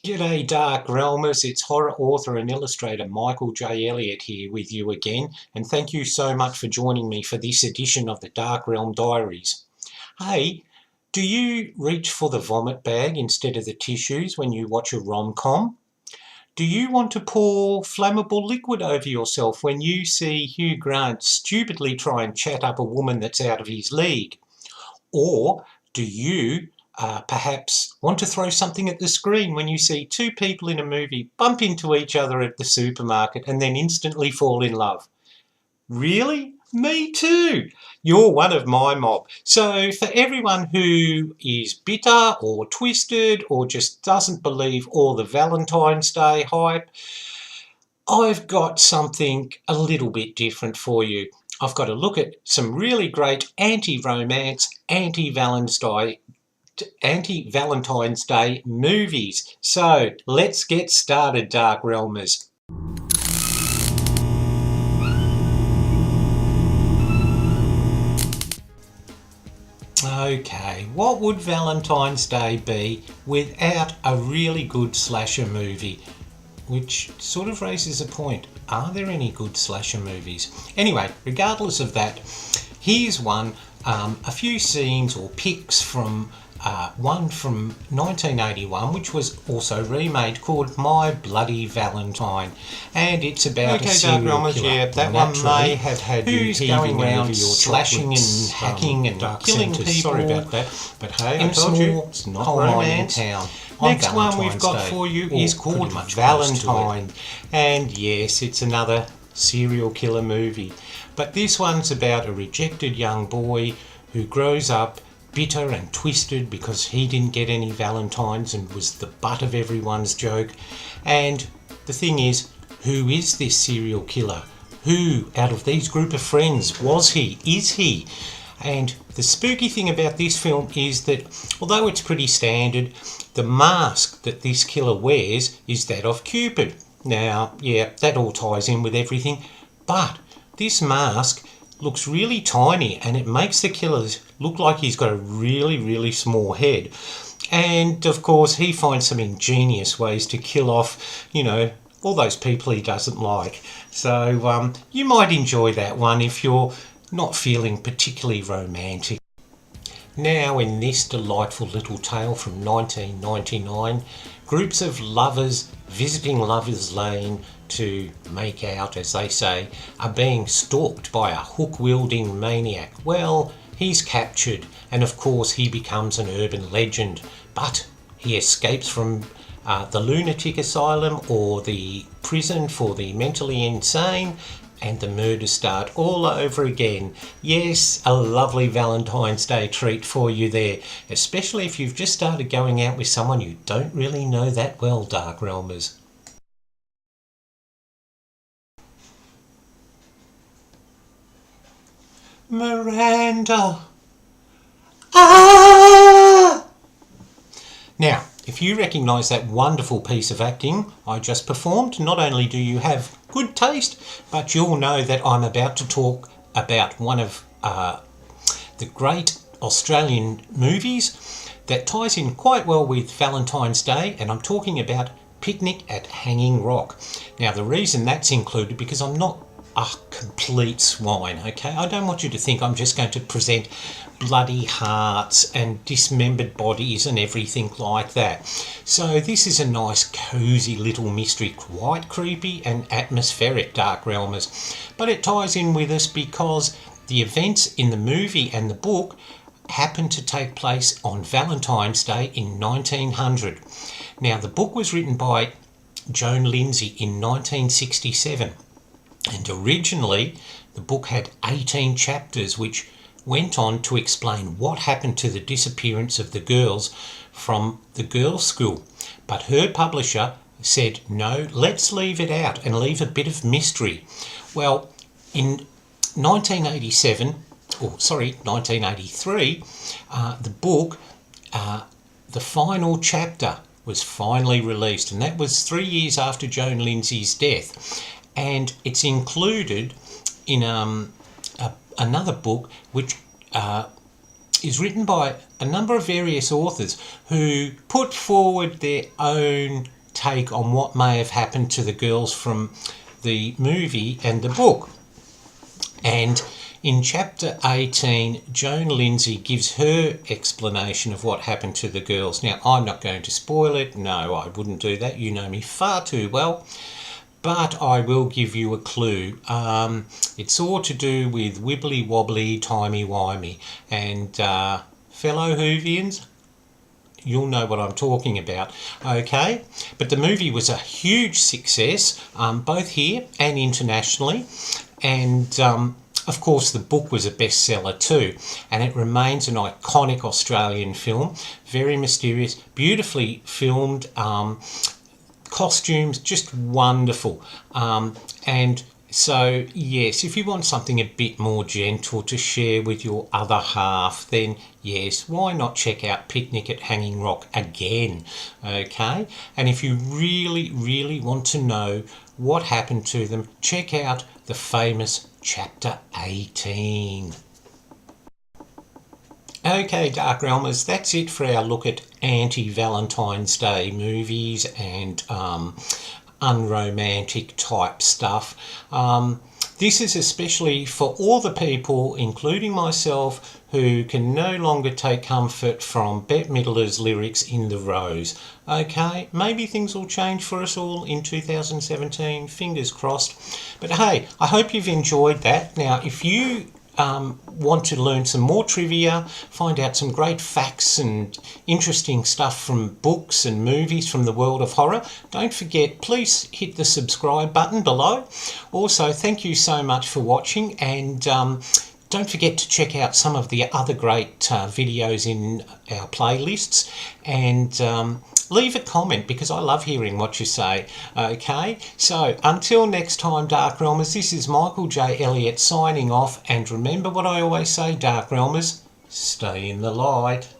G'day Dark Realmers, it's horror author and illustrator Michael J. Elliott here with you again, and thank you so much for joining me for this edition of the Dark Realm Diaries. Hey, do you reach for the vomit bag instead of the tissues when you watch a rom-com? Do you want to pour flammable liquid over yourself when you see Hugh Grant stupidly try and chat up a woman that's out of his league? Or do you perhaps want to throw something at the screen when you see two people in a movie bump into each other at the supermarket and then instantly fall in love? Really? Me too. You're one of my mob. So for everyone who is bitter or twisted or just doesn't believe all the Valentine's Day hype, I've got something a little bit different for you. I've got to look at some really great anti-romance, anti-Valentine's Day movies. So let's get started, Dark Realmers. Okay, what would Valentine's Day be without a really good slasher movie? Which sort of raises a point. Are there any good slasher movies? Anyway, regardless of that, here's one, a few scenes or pics from one from 1981, which was also remade, called My Bloody Valentine, and it's about a serial killer. Yeah, that one may have had you heaving around, slashing and hacking and killing people. Sorry about that, but hey, I told you, it's not romance. Town. Next one we've got for you is called Valentine, and yes, it's another serial killer movie, but this one's about a rejected young boy who grows up bitter and twisted because he didn't get any Valentines and was the butt of everyone's joke. And the thing is, who is this serial killer? Who out of these group of friends was he? Is he? And the spooky thing about this film is that although it's pretty standard, the mask that this killer wears is that of Cupid. Now, yeah, that all ties in with everything, but this mask looks really tiny and it makes the killer look like he's got a really small head. And of course he finds some ingenious ways to kill off, all those people he doesn't like. So you might enjoy that one if you're not feeling particularly romantic. Now, in this delightful little tale from 1999, groups of lovers visiting Lover's Lane to make out, as they say, are being stalked by a hook-wielding maniac. Well, he's captured, and of course he becomes an urban legend, but he escapes from the lunatic asylum or the prison for the mentally insane, and the murders start all over again. Yes, a lovely Valentine's Day treat for you there, especially if you've just started going out with someone you don't really know that well, Dark Realmers. Miranda! Ah! Now, if you recognise that wonderful piece of acting I just performed, not only do you have good taste, but you'll know that I'm about to talk about one of the great Australian movies that ties in quite well with Valentine's Day, and I'm talking about Picnic at Hanging Rock. Now, the reason that's included, because I'm not a complete swine, okay? I don't want you to think I'm just going to present bloody hearts and dismembered bodies and everything like that. So this is a nice cozy little mystery, quite creepy and atmospheric, Dark Realmers. But it ties in with us because the events in the movie and the book happen to take place on Valentine's Day in 1900. Now, the book was written by Joan Lindsay in 1967. And originally, the book had 18 chapters which went on to explain what happened to the disappearance of the girls from the girls' school. But her publisher said, no, let's leave it out and leave a bit of mystery. Well, in 1983, the book, the final chapter was finally released, and that was 3 years after Joan Lindsay's death. And it's included in another book which is written by a number of various authors who put forward their own take on what may have happened to the girls from the movie and the book. And in chapter 18, Joan Lindsay gives her explanation of what happened to the girls. Now, I'm not going to spoil it. No, I wouldn't do that. You know me far too well. But I will give you a clue. It's all to do with wibbly wobbly, timey wimey. And fellow Whovians, you'll know what I'm talking about, okay? But the movie was a huge success, both here and internationally. And of course, the book was a bestseller too, and it remains an iconic Australian film. Very mysterious, beautifully filmed, costumes just wonderful. And so, yes, if you want something a bit more gentle to share with your other half, then yes, why not check out Picnic at Hanging Rock again, okay? And if you really, really want to know what happened to them, check out the famous Chapter 18. Okay, Dark Realmers, that's it for our look at Anti Valentine's Day movies and unromantic type stuff. This is especially for all the people, including myself, who can no longer take comfort from Bette Midler's lyrics in The Rose. Okay, maybe things will change for us all in 2017, fingers crossed. But hey, I hope you've enjoyed that. Now, if you want to learn some more trivia, find out some great facts and interesting stuff from books and movies from the world of horror, don't forget, please hit the subscribe button below. Also, thank you so much for watching, and don't forget to check out some of the other great videos in our playlists, and leave a comment because I love hearing what you say. Okay, so until next time, Dark Realmers, this is Michael J. Elliott signing off, and remember what I always say, Dark Realmers, stay in the light.